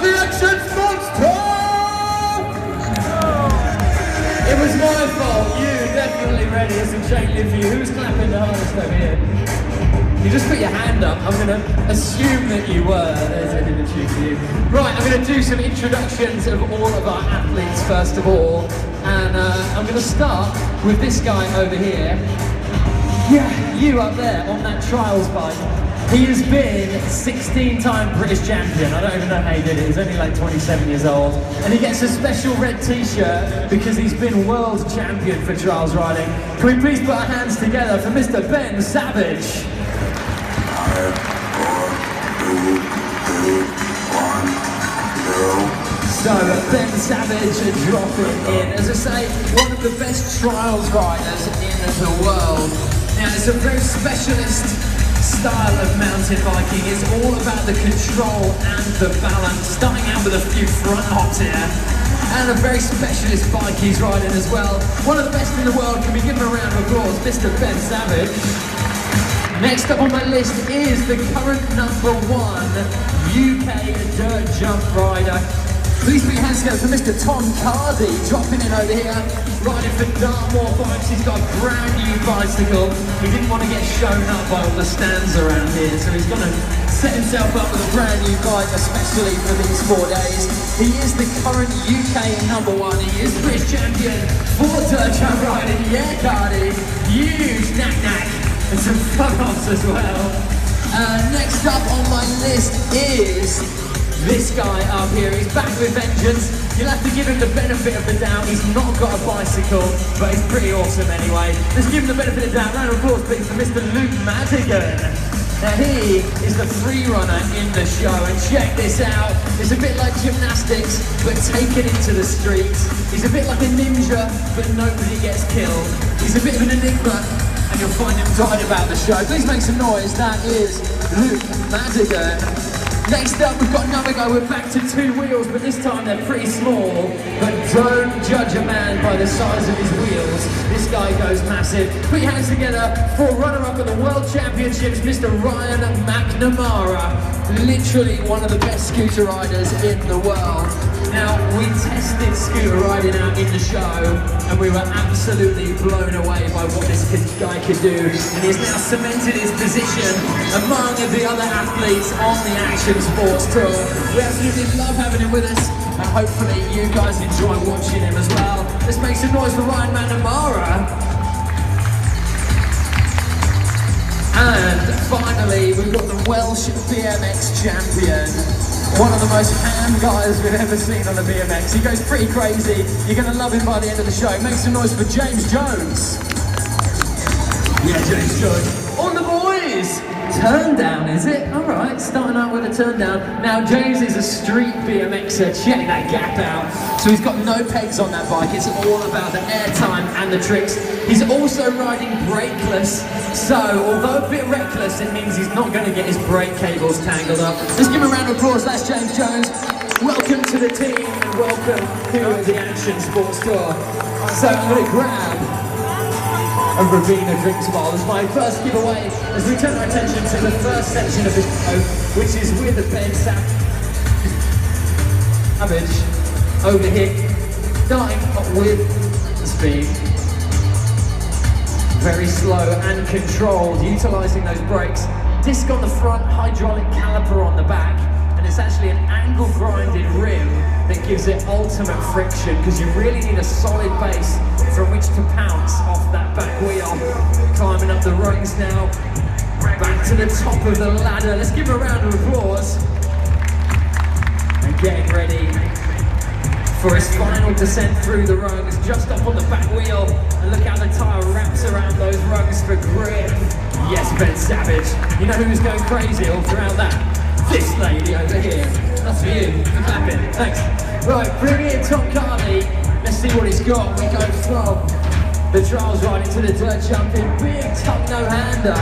the Action Sports Tour! It was my fault. You definitely ready. There's some chain for you. Who's clapping the hardest over here? You just put your hand up. I'm going to assume that you were. There's an image for you. Right, I'm going to do some introductions of all of our athletes first of all. And I'm going to start with this guy over here. Yeah, you up there on that trials bike. He has been 16-time British champion. I don't even know how he did it. He's only like 27 years old. And he gets a special red t-shirt because he's been world champion for trials riding. Can we please put our hands together for Mr. Ben Savage? 5, 4, 3, 2, 1, 0. So Ben Savage dropping in, as I say, one of the best trials riders in the world. Now it's a very specialist style of mountain biking. It's all about the control and the balance, starting out with a few front hops here. And a very specialist bike he's riding as well. One of the best in the world. Can we give him a round of applause, Mr. Ben Savage? Next up on my list is the current #1 UK dirt jump rider. Please put your hands together for Mr. Tom Cardy, dropping in over here, riding for Dartmoor Bikes. He's got a brand new bicycle. He didn't want to get shown up by all the stands around here, so he's going to set himself up with a brand new bike, especially for these 4 days. He is the current UK #1. He is British champion for dirt jump riding. Yeah, Cardy, huge knack, and some fun-offs as well. Next up on my list is this guy up here. He's back with vengeance. You'll have to give him the benefit of the doubt. He's not got a bicycle, but he's pretty awesome anyway. Let's give him the benefit of the doubt. Round of applause, please, for Mr. Luke Madigan. Now he is the free runner in the show, and check this out. It's a bit like gymnastics, but taken into the streets. He's a bit like a ninja, but nobody gets killed. He's a bit of an enigma, and you'll find him dotted about the show. Please make some noise. That is Luke Madigan. Next up, we've got another guy. We're back to 2 wheels, but this time they're pretty small. But don't judge a man by the size of his wheels. This guy goes massive. Put your hands together for runner-up at the World Championships, Mr. Ryan McNamara. Literally one of the best scooter riders in the world. Now, we tested scooter riding out in the show, and we were absolutely blown away by what this guy could do. And he's now cemented his position among the other athletes on the Action Sports Tour. We absolutely love having him with us, and hopefully you guys enjoy watching him as well. Let's make some noise for Ryan McNamara. And finally, we've got the Welsh BMX champion. One of the most ham guys we've ever seen on the BMX. He goes pretty crazy. You're going to love him by the end of the show. Make some noise for James Jones. Yeah, James Jones. On the boys! Turn down, is it? All right, starting out with a turn down. Now, James is a street BMXer. Check that gap out. So he's got no pegs on that bike. It's all about the airtime and the tricks. He's also riding brakeless. So, although a bit reckless, it means he's not going to get his brake cables tangled up. Let's give him a round of applause. That's James Jones. Welcome to the team and welcome to the Action Sports Tour. So I'm going to grab a Ravina drinks bottle as my first giveaway as we turn our attention to the first section of this show, which is with the Ben Savage over here, starting with the speed. Very slow and controlled, utilising those brakes. Disc on the front, hydraulic caliper on the back, and it's actually an angle grinded rim that gives it ultimate friction because you really need a solid base from which to pounce off that back wheel. Climbing up the rungs now, back to the top of the ladder. Let's give him a round of applause. And getting ready for his final descent through the rungs, just up on the back wheel. And look how the tyre wraps around those rungs for grip. Yes, Ben Savage. You know who's going crazy all throughout that? This lady over here. That's for you. Good clapping. Thanks. Right, bring in Tom Cardy. Let's see what he's got. We go from the trials riding to the dirt jumping. Big tuck no-hander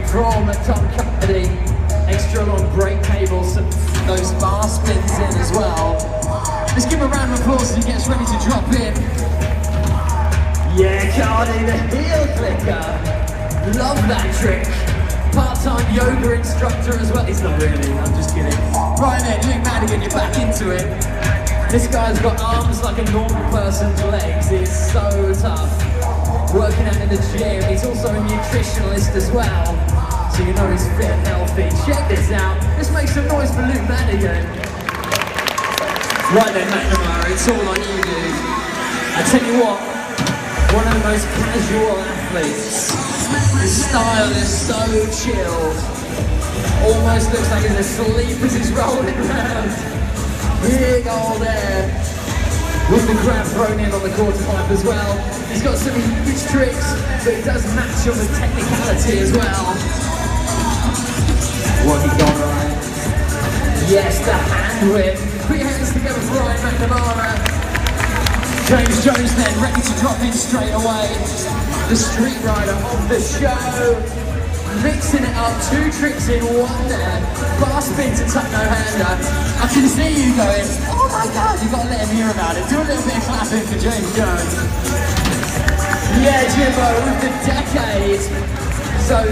from Tom Cardy. Extra long brake cables, those bar spins in as well. Let's give him a round of applause as he gets ready to drop in. Yeah, Cardy, the heel clicker. Love that trick. Part part-time yoga instructor as well. He's not really, I'm just kidding. Right then, Luke Madigan, you're back into it. This guy's got arms like a normal person's legs. He's so tough. Working out in the gym. He's also a nutritionalist as well. So you know he's fit and healthy. Check this out. Let's make some noise for Luke Madigan. Right then, McNamara, it's all on you, dude. I tell you what, one of the most casual athletes. His style is so chilled. Almost looks like he's asleep as he's rolling around. Big old air. With the grab thrown in on the quarter pipe as well. He's got some huge tricks, but he does match on the technicality as well. What he got right? Yes, the hand whip. Put your hands together for Ryan McNamara. James Jones then, ready to drop in straight away. The street rider of the show. Mixing it up, 2 tricks in one there. Bar spin to tuck no hander. I can see you going, oh my god, you've got to let him hear about it. Do a little bit of clapping for James Jones. Yeah, Jimbo with the decade. So,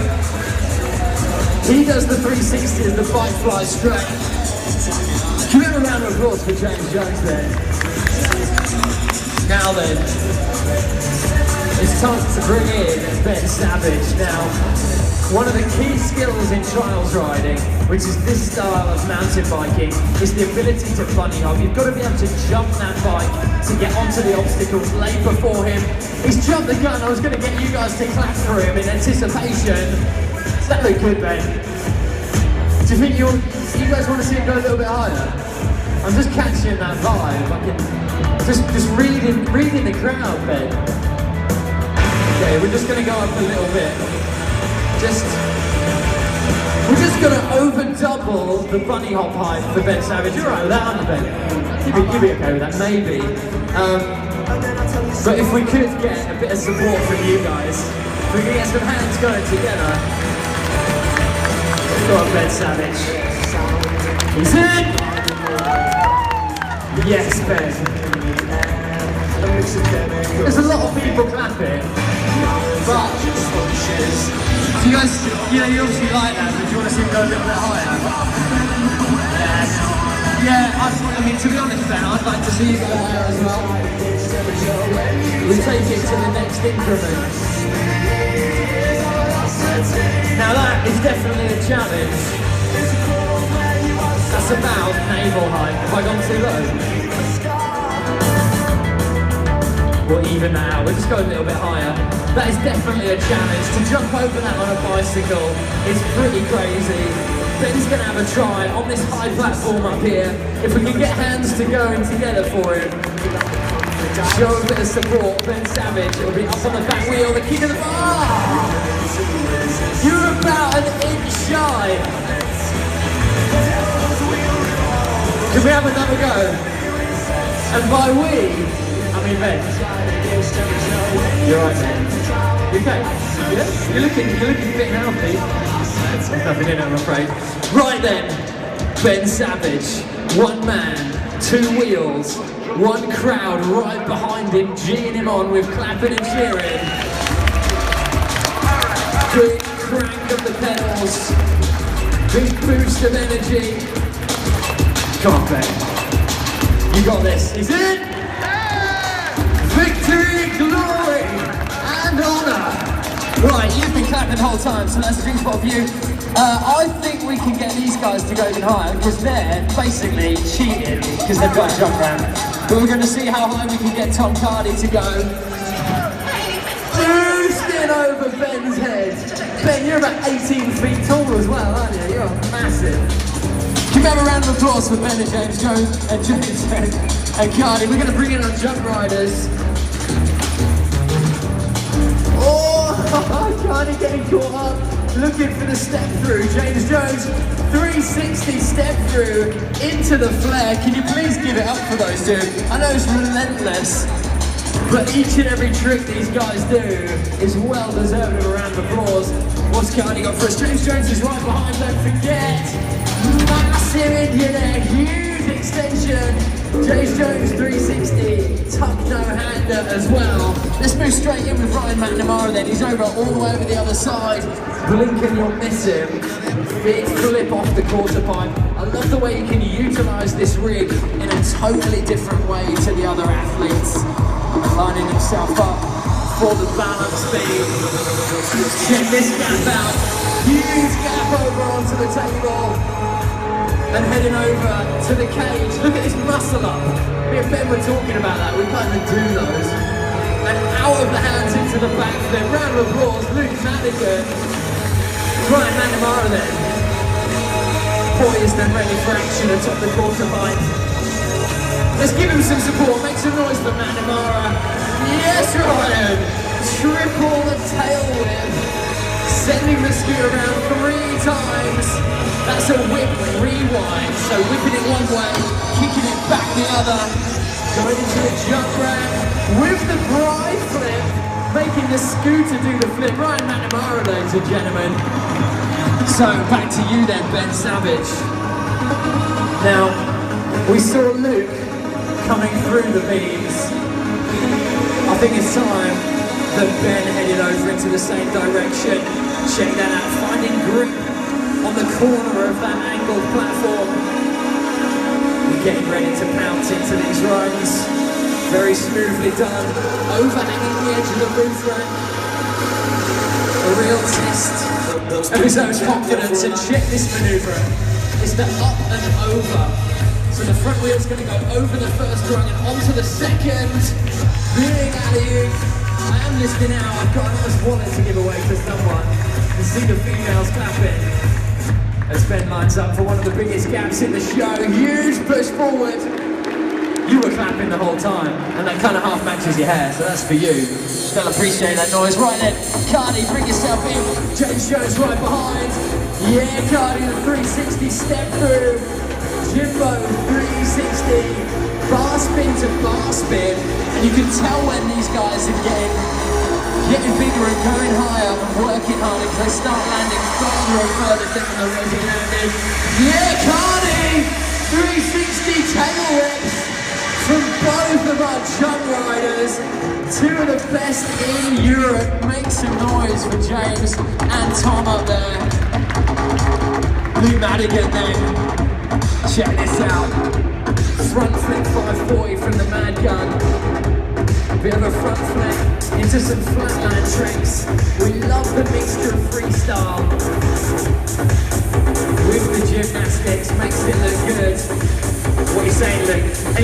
he does the 360 as the bike flies straight. Can we have a round of applause for James Jones there? Now then, it's time to bring in Ben Savage. Now, one of the key skills in trials riding, which is this style of mountain biking, is the ability to bunny hop. You've got to be able to jump that bike to get onto the obstacles laid before him. He's jumped the gun. I was going to get you guys to clap for him in anticipation. Does that look good, Ben? Do you think you guys want to see him go a little bit higher? I'm just catching that vibe. I can just reading the crowd, Ben. Okay, we're just going to go up a little bit. We're just going to over double the bunny hop height for Ben Savage. You're right with that, aren't you, Ben? You'd be okay with that, maybe. But if we could get a bit of support from you guys, if we could get some hands going together. Go on, Ben Savage. He's in! Yes, Ben. There's a lot of people clapping, but you guys, you obviously like that, but do you want to see him go a little bit higher? Yeah, I mean, to be honest, Ben, I'd like to see you go higher as well. We take it to the next increment. Now that is definitely a challenge. That's about navel height. Have I gone too low? Or even now, we'll just go a little bit higher. That is definitely a challenge. To jump over that on a bicycle is pretty crazy. Ben's going to have a try on this high platform up here. If we can get hands to going together for him, show a bit of support. Ben Savage will be up on the back wheel, the king of the bar. You're about an inch shy. Can we have another go? And by we, I mean Ben. You're right, man. You okay? Yeah? You're looking fit and healthy. There's nothing in it, I'm afraid. Right then, Ben Savage. 1 man, 2 wheels, 1 crowd right behind him, geeing him on with clapping and cheering. Big crank of the pedals. Big boost of energy. Come on, Ben. You got this. He's in! Victory, glory, and honour. Right, you've been clapping the whole time, so that's a drink spot for you. I think we can get these guys to go even higher, because they're basically cheating, because they've got a jump ramp. But we're going to see how high we can get Tom Cardy to go. Boosting over Ben's head. Ben, you're about 18 feet tall as well, aren't you? You're massive. Give me a round of applause for Ben and James Jones and James and Cardy. We're going to bring in our jump riders. Oh, Cardy getting caught up, looking for the step through. James Jones, 360 step through into the flare. Can you please give it up for those two? I know it's relentless, but each and every trick these guys do is well deserved of a round of applause. What's Cardy got for us? James Jones is right behind, don't forget. Massive Indian egg, huge extension. James Jones 360, tuck no hand. defender as well. Let's move straight in with Ryan McNamara then. He's over all the way over the other side. Blink and you'll miss him. Big flip off the quarter pipe. I love the way he can utilise this rig in a totally different way to the other athletes. Lining himself up for the balance beam. Check this gap out. Huge gap over onto the table. And heading over to the cage. Look at this muscle up. Me and Ben were talking about that. We can't even do those. And out of the hands into the backflip. Round of applause. Luke Madigan. Ryan McNamara then. Poised and ready for action atop the quarter pipe. Let's give him some support. Make some noise for McNamara. Yes, Ryan. Triple the tail whip. Sending the ski around 3 times. That's a whip rewind. So whipping it one way, kicking it back the other. Going into the jump rack with the bride flip. Making the scooter do the flip. Ryan McNamara, ladies and gentlemen. So back to you then, Ben Savage. Now, we saw Luke coming through the beams. I think it's time that Ben headed over into the same direction. Check that out, finding grip on the corner of that angled platform. We're getting ready to pounce into these runs. Very smoothly done. Overhanging the edge of the roof rack. A real test of his own confidence, and check this manoeuvre. It's the up and over. So the front wheel's going to go over the first rung and onto the second. Big alley-oop. I am listening out. I've got a nice wallet to give away to someone. You see the females clapping as Ben lines up for one of the biggest gaps in the show. Huge push forward. You were clapping the whole time, and that kind of half matches your hair, so that's for you. They'll appreciate that noise. Right then, Cardi, bring yourself in. James Jones right behind. Yeah, Cardi, the 360 step through. Jimbo 360. Bar spin to bar spin. And you can tell when these guys are getting bigger and going higher and working harder because they start landing farther and further down the road he landed. Yeah, Cardi! 360 tail whips from both of our jump riders. 2 of the best in Europe. Make some noise for James and Tom up there. Luke Madigan then. Check this out. Front flip 540 from the Mad Gun. Bit of a front flip into some flatland tricks. We love the mixture of freestyle with the gymnastics. Makes it look good. What are you saying, Luke?